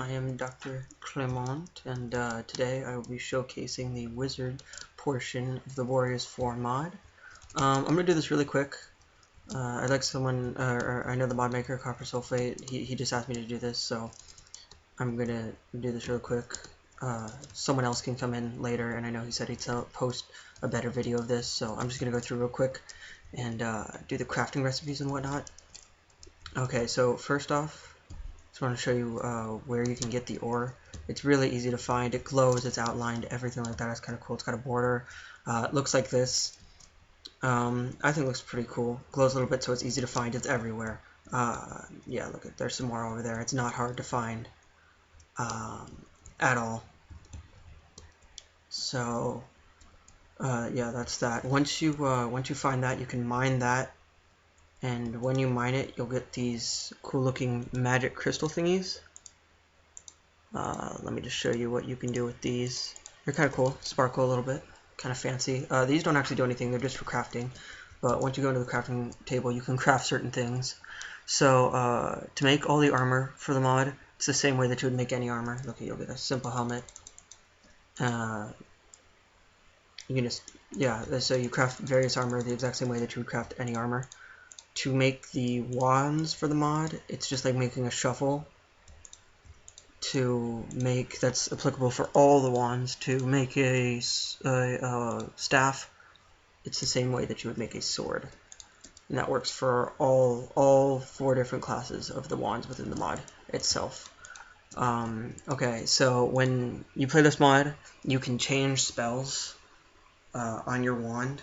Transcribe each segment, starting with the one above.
I am Dr. Clement, and today I will be showcasing the wizard portion of the Warriors 4 mod. I'm going to do this really quick. I know the mod maker, Copper Sulfate, he just asked me to do this, so I'm going to do this really quick. Someone else can come in later, and I know he said he'd post a better video of this, so I'm just going to go through real quick and do the crafting recipes and whatnot. Okay, so first off, just want to show you where you can get the ore. It's really easy to find. It glows, it's outlined, everything like that. It's kind of cool. It's got a border. It looks like this. I think it looks pretty cool. Glows a little bit, so it's easy to find. It's everywhere. Yeah, look, there's some more over there. It's not hard to find at all. So yeah, that's that. Once you find that, you can mine that. And when you mine it, you'll get these cool looking magic crystal thingies. Let me just show you what you can do with these. They're kind of cool, sparkle a little bit, kind of fancy. These don't actually do anything, they're just for crafting. But once you go into the crafting table, you can craft certain things. So to make all the armor for the mod, it's the same way that you would make any armor. Okay, you'll get a simple helmet. You can just, yeah, so you craft various armor the exact same way that you would craft any armor. To make the wands for the mod, it's just like making a shuffle. To make, that's applicable for all the wands. To make a staff, it's the same way that you would make a sword. And that works for all 4 different classes of the wands within the mod itself. Okay, so when you play this mod, you can change spells on your wand,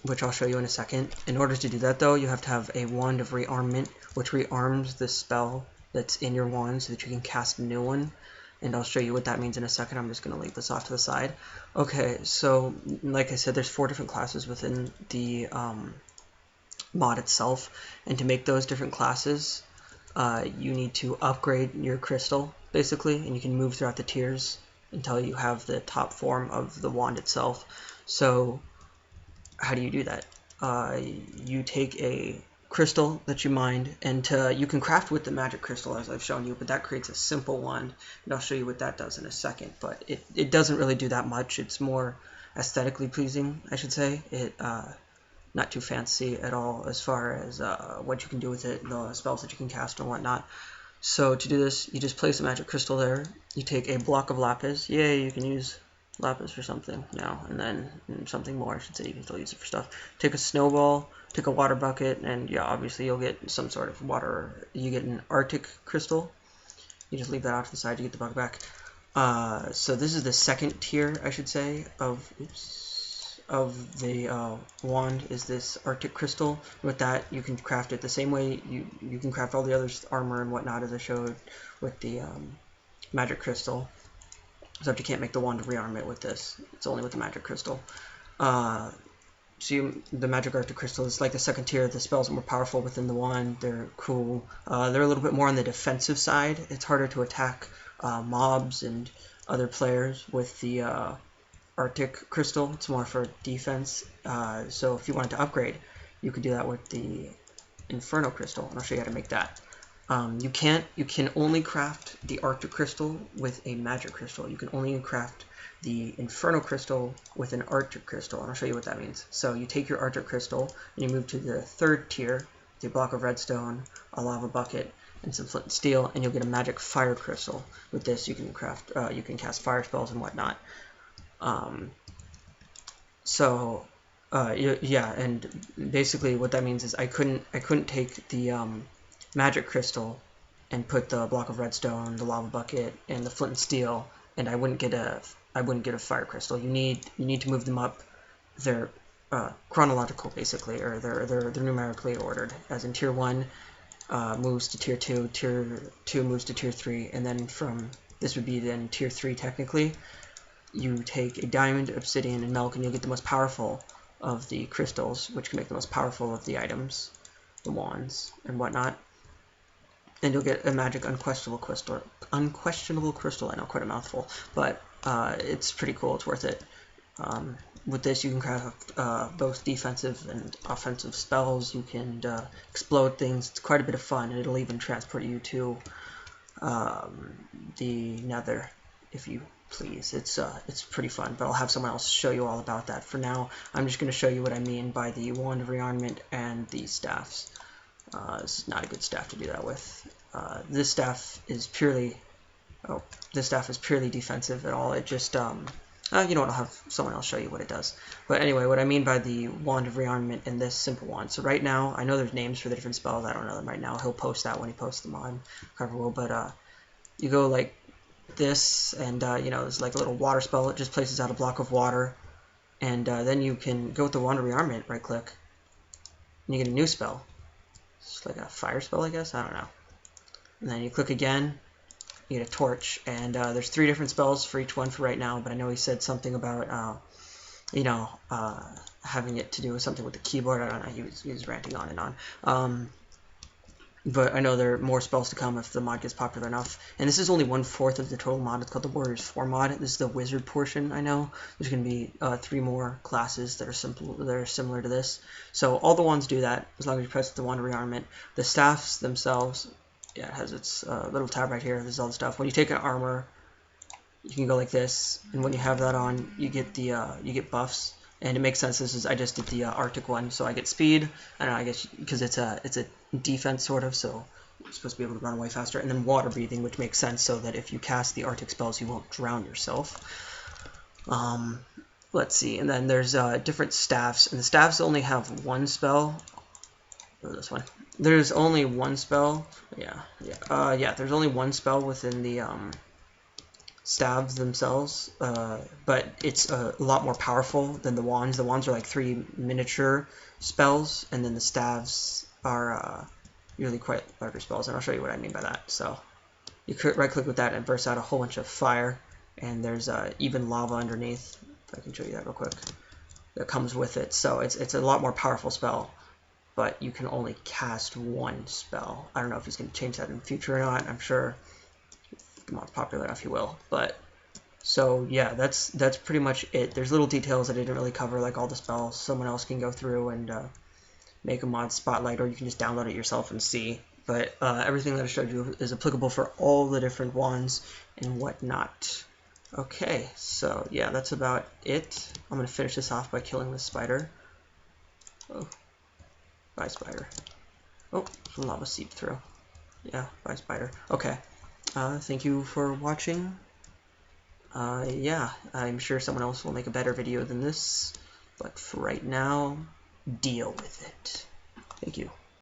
which I'll show you in a second. In order to do that, though, you have to have a wand of rearmament, which rearms the spell that's in your wand so that you can cast a new one. And I'll show you what that means in a second. I'm just going to leave this off to the side. Okay, so like I said, there's 4 different classes within the mod itself. And to make those different classes, you need to upgrade your crystal, basically. And you can move throughout the tiers until you have the top form of the wand itself. So how do you do that? You take a crystal that you mined, and you can craft with the magic crystal as I've shown you, but that creates a simple wand, and I'll show you what that does in a second. But it doesn't really do that much. It's more aesthetically pleasing, I should say. Not too fancy at all as far as what you can do with it, the spells that you can cast and whatnot. So to do this, you just place a magic crystal there. You take a block of lapis. Yay, you can use lapis for something now, and then something more, I should say. You can still use it for stuff. Take a snowball, take a water bucket, and yeah, obviously you'll get some sort of water. You get an Arctic crystal. You just leave that out to the side to get the bucket back. So this is the second tier, I should say, of the wand, is this Arctic crystal. With that, you can craft it the same way you can craft all the other armor and whatnot, as I showed with the magic crystal. Except you can't make the wand rearm it with this. It's only with the magic crystal. The magic Arctic crystal is like the second tier. The spells are more powerful within the wand. They're cool. They're a little bit more on the defensive side. It's harder to attack mobs and other players with the Arctic crystal. It's more for defense. So if you wanted to upgrade, you could do that with the Inferno crystal, and I'll show you how to make that. You can only craft the Arctic crystal with a magic crystal. You can only craft the Inferno crystal with an Arctic crystal, and I'll show you what that means. So you take your Arctic crystal and you move to the 3rd tier, the block of redstone, a lava bucket, and some flint and steel, and you'll get a magic fire crystal. With this, you can craft, you can cast fire spells and whatnot. Yeah, and basically what that means is I couldn't take the magic crystal and put the block of redstone, the lava bucket, and the flint and steel, and I wouldn't get a fire crystal. You need to move them up. They're chronological, basically, or they're numerically ordered. As in tier 1 moves to tier 2, tier 2 moves to tier 3, and then from this would be then tier 3 technically. You take a diamond, obsidian, and milk, and you'll get the most powerful of the crystals, which can make the most powerful of the items, the wands and whatnot. And you'll get a magic unquestionable crystal. I know, quite a mouthful, but it's pretty cool. It's worth it. With this, you can craft both defensive and offensive spells. You can explode things. It's quite a bit of fun, and it'll even transport you to the Nether, if you please. It's pretty fun, but I'll have someone else show you all about that. For now, I'm just going to show you what I mean by the Wand of Rearmament and these staffs. This is not a good staff to do that with. This staff is purely defensive at all. It just you know what, I'll have someone else show you what it does. But anyway, what I mean by the Wand of Rearmament and this simple one. So right now, I know there's names for the different spells. I don't know them right now. He'll post that when he posts them on Carver will. But you go like this, and you know, there's like a little water spell. It just places out a block of water, and then you can go with the Wand of Rearmament. Right click, and you get a new spell. It's like a fire spell, I guess. I don't know. And then you click again. You get a torch, and there's 3 different spells for each one for right now, but I know he said something about, you know, having it to do with something with the keyboard. I don't know, he was ranting on and on. But I know there are more spells to come if the mod gets popular enough. And this is only 1/4 of the total mod. It's called the Warriors 4 mod. This is the wizard portion, I know. There's going to be 3 more classes that are similar to this. So all the wands do that, as long as you press the Wand of Rearmament. The staffs themselves, yeah, it has its little tab right here. This is all the stuff. When you take an armor, you can go like this, and when you have that on, you get buffs. And it makes sense. I just did the Arctic one, so I get speed. I don't know, I guess because it's a defense sort of, so you're supposed to be able to run away faster. And then water breathing, which makes sense, so that if you cast the Arctic spells, you won't drown yourself. Let's see. And then there's different staffs, and the staffs only have 1 spell. Or this one. There's only 1 spell. Yeah. There's only 1 spell within the staves themselves, but it's a lot more powerful than the wands. The wands are like 3 miniature spells, and then the staves are really quite larger spells, and I'll show you what I mean by that. So you could right-click with that and burst out a whole bunch of fire, and there's even lava underneath. If I can show you that real quick, that comes with it. So it's a lot more powerful spell, but you can only cast 1 spell. I don't know if he's going to change that in the future or not. I'm sure if more popular enough he will. But so yeah, that's pretty much it. There's little details that I didn't really cover, like all the spells. Someone else can go through and make a mod spotlight, or you can just download it yourself and see. But everything that I showed you is applicable for all the different wands and whatnot. Okay, so yeah, that's about it. I'm going to finish this off by killing this spider. Oh. Bye, spider. Oh, some lava seeped through. Yeah, bye, spider. Okay. Thank you for watching. Yeah, I'm sure someone else will make a better video than this, but for right now, deal with it. Thank you.